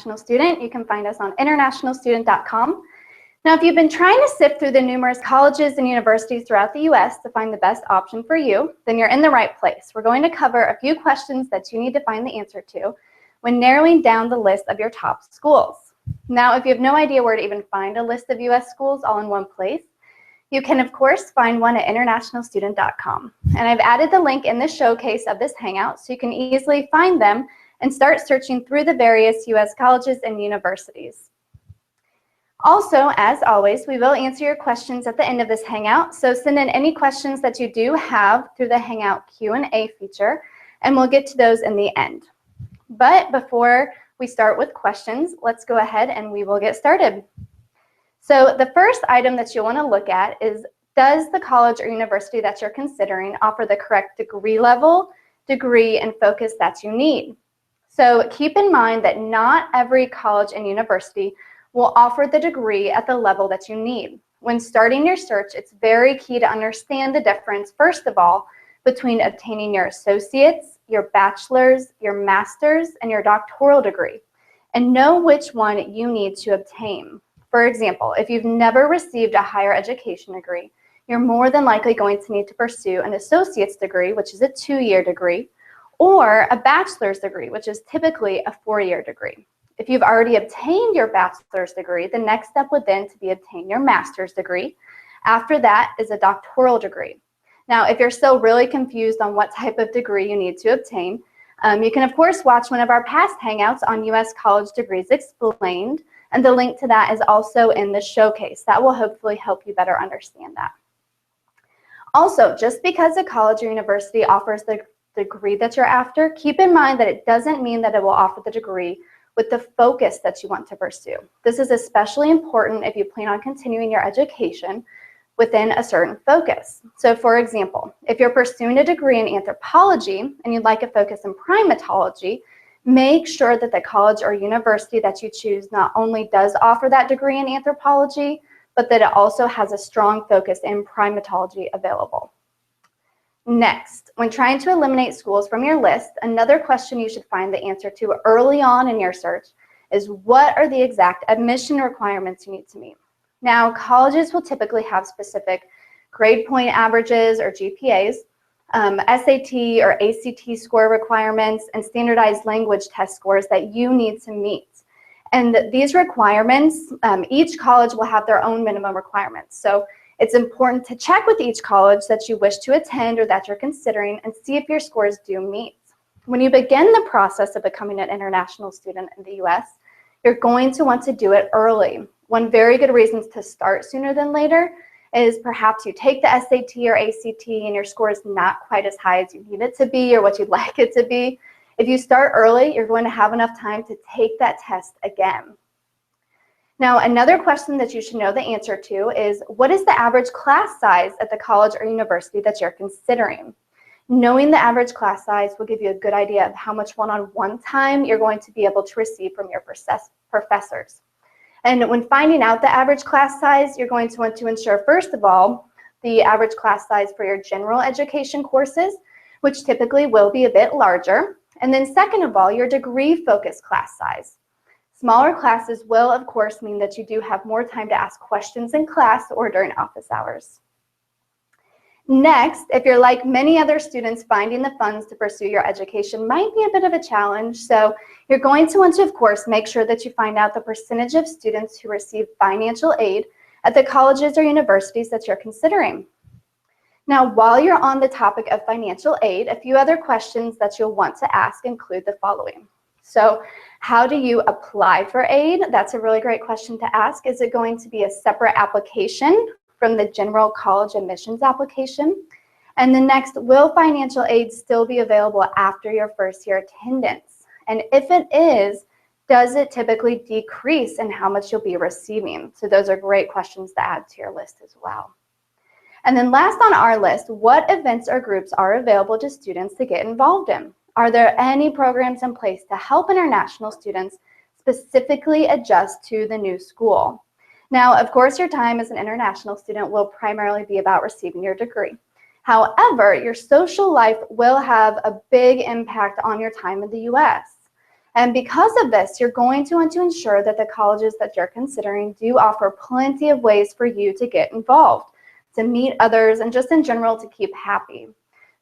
International Student. You can find us on internationalstudent.com. Now, if you've been trying to sift through the numerous colleges and universities throughout the U.S. to find the best option for you, then you're in the right place. We're going to cover a few questions that you need to find the answer to when narrowing down the list of your top schools. Now, if you have no idea where to even find a list of U.S. schools all in one place, you can, of course, find one at internationalstudent.com. And I've added the link in the showcase of this Hangout so you can easily find them and start searching through the various U.S. colleges and universities. Also, as always, we will answer your questions at the end of this Hangout, so send in any questions that you do have through the Hangout Q&A feature, and we'll get to those in the end. But before we start with questions, let's go ahead and we will get started. So the first item that you'll want to look at is, does the college or university that you're considering offer the correct degree level, degree, and focus that you need? So keep in mind that not every college and university will offer the degree at the level that you need. When starting your search, it's very key to understand the difference, first of all, between obtaining your associate's, your bachelor's, your master's, and your doctoral degree, and know which one you need to obtain. For example, if you've never received a higher education degree, you're more than likely going to need to pursue an associate's degree, which is a 2-year degree, or a bachelor's degree, which is typically a 4-year degree. If you've already obtained your bachelor's degree, the next step would then to be obtain your master's degree. After that is a doctoral degree. Now, if you're still really confused on what type of degree you need to obtain, you can, of course, watch one of our past Hangouts on U.S. College Degrees Explained, and the link to that is also in the showcase. That will hopefully help you better understand that. Also, just because a college or university offers the degree that you're after, keep in mind that it doesn't mean that it will offer the degree with the focus that you want to pursue. This is especially important if you plan on continuing your education within a certain focus. So for example, if you're pursuing a degree in anthropology and you'd like a focus in primatology, make sure that the college or university that you choose not only does offer that degree in anthropology, but that it also has a strong focus in primatology available. Next, when trying to eliminate schools from your list, another question you should find the answer to early on in your search is, what are the exact admission requirements you need to meet? Now, colleges will typically have specific grade point averages or GPAs, SAT or ACT score requirements, and standardized language test scores that you need to meet. And these requirements, each college will have their own minimum requirements. So it's important to check with each college that you wish to attend or that you're considering and see if your scores do meet. When you begin the process of becoming an international student in the U.S., you're going to want to do it early. One very good reason to start sooner than later is perhaps you take the SAT or ACT and your score is not quite as high as you need it to be or what you'd like it to be. If you start early, you're going to have enough time to take that test again. Now, another question that you should know the answer to is, what is the average class size at the college or university that you're considering? Knowing the average class size will give you a good idea of how much one-on-one time you're going to be able to receive from your professors. And when finding out the average class size, you're going to want to ensure, first of all, the average class size for your general education courses, which typically will be a bit larger. And then second of all, your degree-focused class size. Smaller classes will, of course, mean that you do have more time to ask questions in class or during office hours. Next, if you're like many other students, finding the funds to pursue your education might be a bit of a challenge. So you're going to want to, of course, make sure that you find out the percentage of students who receive financial aid at the colleges or universities that you're considering. Now, while you're on the topic of financial aid, a few other questions that you'll want to ask include the following. So how do you apply for aid? That's a really great question to ask. Is it going to be a separate application from the general college admissions application? And the next, will financial aid still be available after your first year attendance? And if it is, does it typically decrease in how much you'll be receiving? So those are great questions to add to your list as well. And then last on our list, what events or groups are available to students to get involved in? Are there any programs in place to help international students specifically adjust to the new school? Now, of course, your time as an international student will primarily be about receiving your degree. However, your social life will have a big impact on your time in the U.S. And because of this, you're going to want to ensure that the colleges that you're considering do offer plenty of ways for you to get involved, to meet others, and just in general to keep happy.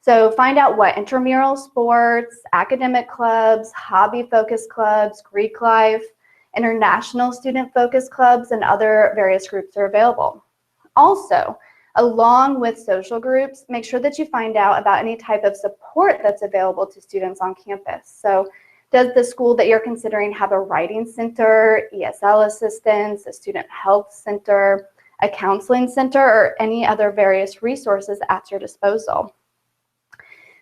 So find out what intramural sports, academic clubs, hobby-focused clubs, Greek life, international student-focused clubs, and other various groups are available. Also, along with social groups, make sure that you find out about any type of support that's available to students on campus. So does the school that you're considering have a writing center, ESL assistance, a student health center, a counseling center, or any other various resources at your disposal?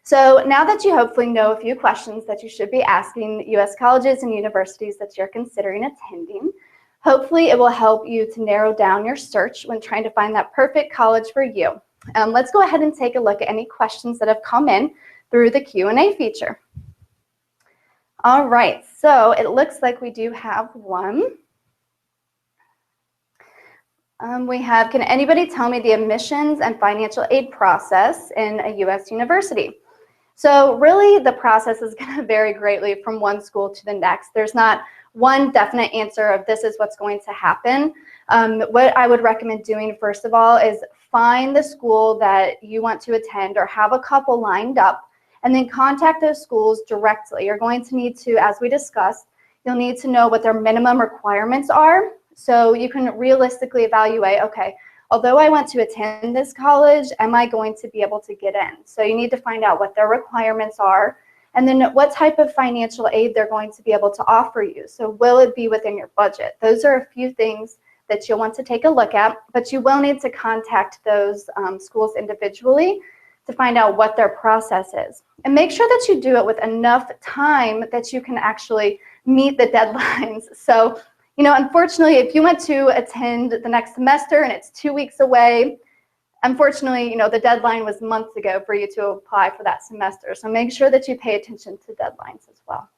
So now that you hopefully know a few questions that you should be asking U.S. colleges and universities that you're considering attending, hopefully it will help you to narrow down your search when trying to find that perfect college for you. Let's go ahead and take a look at any questions that have come in through the Q&A feature. All right, so it looks like we do have one. We have, can anybody tell me the admissions and financial aid process in a U.S. university? So really the process is going to vary greatly from one school to the next. There's not one definite answer of this is what's going to happen. What I would recommend doing first of all is find the school that you want to attend or have a couple lined up, and then contact those schools directly. You're going to need to, as we discussed, you'll need to know what their minimum requirements are so you can realistically evaluate, okay, although I want to attend this college, am I going to be able to get in? So you need to find out what their requirements are and then what type of financial aid they're going to be able to offer you. So will it be within your budget? Those are a few things that you'll want to take a look at, but you will need to contact those schools individually to find out what their process is. And make sure that you do it with enough time that you can actually meet the deadlines. So, you know, unfortunately, if you want to attend the next semester and it's 2 weeks away, unfortunately, you know, the deadline was months ago for you to apply for that semester. So make sure that you pay attention to deadlines as well.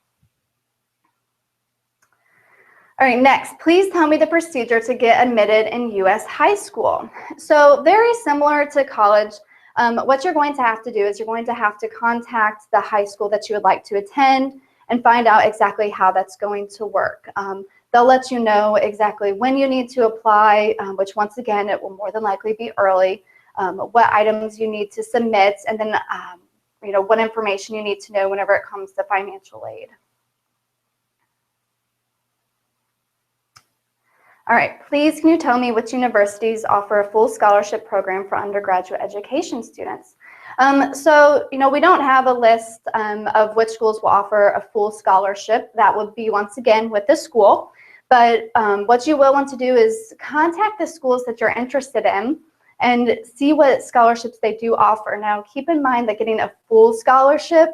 All right, next, please tell me the procedure to get admitted in U.S. high school. So very similar to college, what you're going to have to do is you're going to have to contact the high school that you would like to attend and find out exactly how that's going to work. They'll let you know exactly when you need to apply, which once again, it will more than likely be early, what items you need to submit, and then you know, what information you need to know whenever it comes to financial aid. All right, please can you tell me which universities offer a full scholarship program for undergraduate education students? So, you know, we don't have a list of which schools will offer a full scholarship. That would be, once again, with the school. But what you will want to do is contact the schools that you're interested in and see what scholarships they do offer. Now, keep in mind that getting a full scholarship,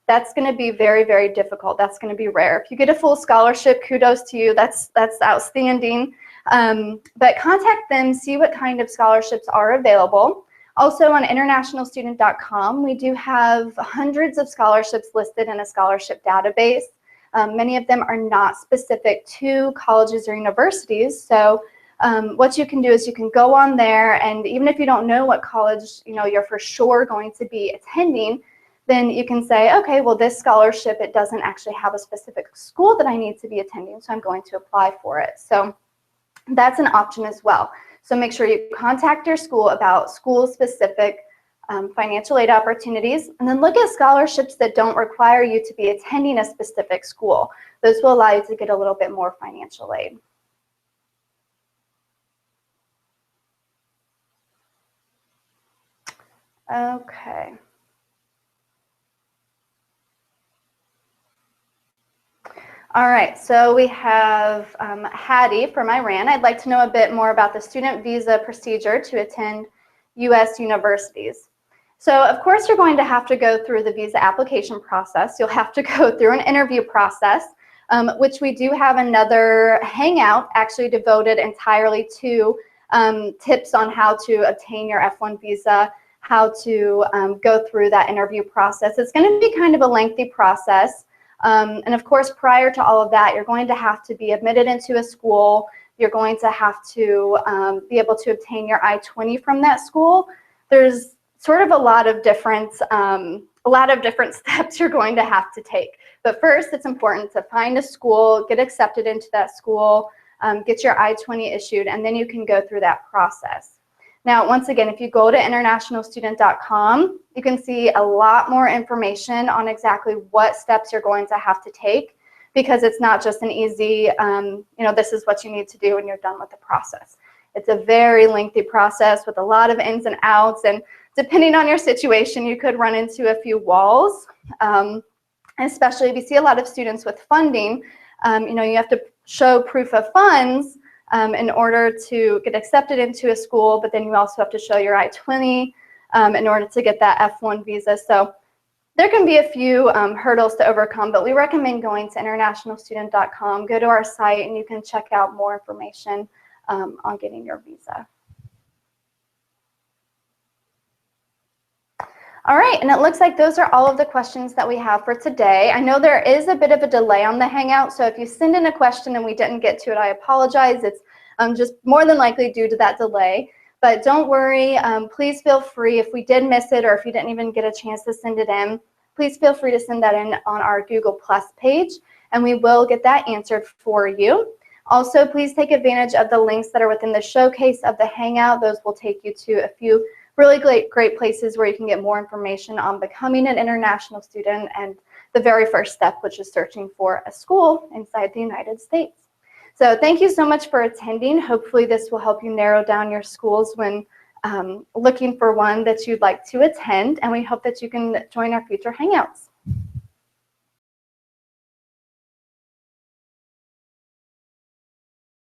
that's going to be very, very difficult. That's going to be rare. If you get a full scholarship, kudos to you. That's outstanding. But contact them, see what kind of scholarships are available. Also on internationalstudent.com, we do have hundreds of scholarships listed in a scholarship database. Many of them are not specific to colleges or universities. So what you can do is you can go on there, and even if you don't know what college, you know, you're for sure going to be attending, then you can say, okay, well, this scholarship, it doesn't actually have a specific school that I need to be attending, so I'm going to apply for it. So that's an option as well. So make sure you contact your school about school-specific financial aid opportunities, and then look at scholarships that don't require you to be attending a specific school. Those will allow you to get a little bit more financial aid. Okay. All right, so we have Hattie from Iran. I'd like to know a bit more about the student visa procedure to attend U.S. universities. So of course you're going to have to go through the visa application process. You'll have to go through an interview process, which we do have another hangout actually devoted entirely to tips on how to obtain your F1 visa, how to go through that interview process. It's going to be kind of a lengthy process. And of course, prior to all of that, you're going to have to be admitted into a school. You're going to have to be able to obtain your I-20 from that school. There's sort of a lot of different a lot of different steps you're going to have to take. But first, it's important to find a school, get accepted into that school, get your I-20 issued, and then you can go through that process. Now, once again, if you go to internationalstudent.com, you can see a lot more information on exactly what steps you're going to have to take, because it's not just an easy, this is what you need to do when you're done with the process. It's a very lengthy process with a lot of ins and outs, and depending on your situation, you could run into a few walls, especially if you see a lot of students with funding. You have to show proof of funds in order to get accepted into a school, but then you also have to show your I-20 in order to get that F1 visa. So there can be a few hurdles to overcome, but we recommend going to internationalstudent.com, go to our site, and you can check out more information on getting your visa. All right, and it looks like those are all of the questions that we have for today. I know there is a bit of a delay on the Hangout, so if you send in a question and we didn't get to it, I apologize. It's just more than likely due to that delay. But don't worry, please feel free, if we did miss it or if you didn't even get a chance to send it in, please feel free to send that in on our Google Plus page, and we will get that answered for you. Also, please take advantage of the links that are within the showcase of the Hangout. Those will take you to a few really great places where you can get more information on becoming an international student and the very first step, which is searching for a school inside the United States. So thank you so much for attending. Hopefully this will help you narrow down your schools when looking for one that you'd like to attend, and we hope that you can join our future Hangouts.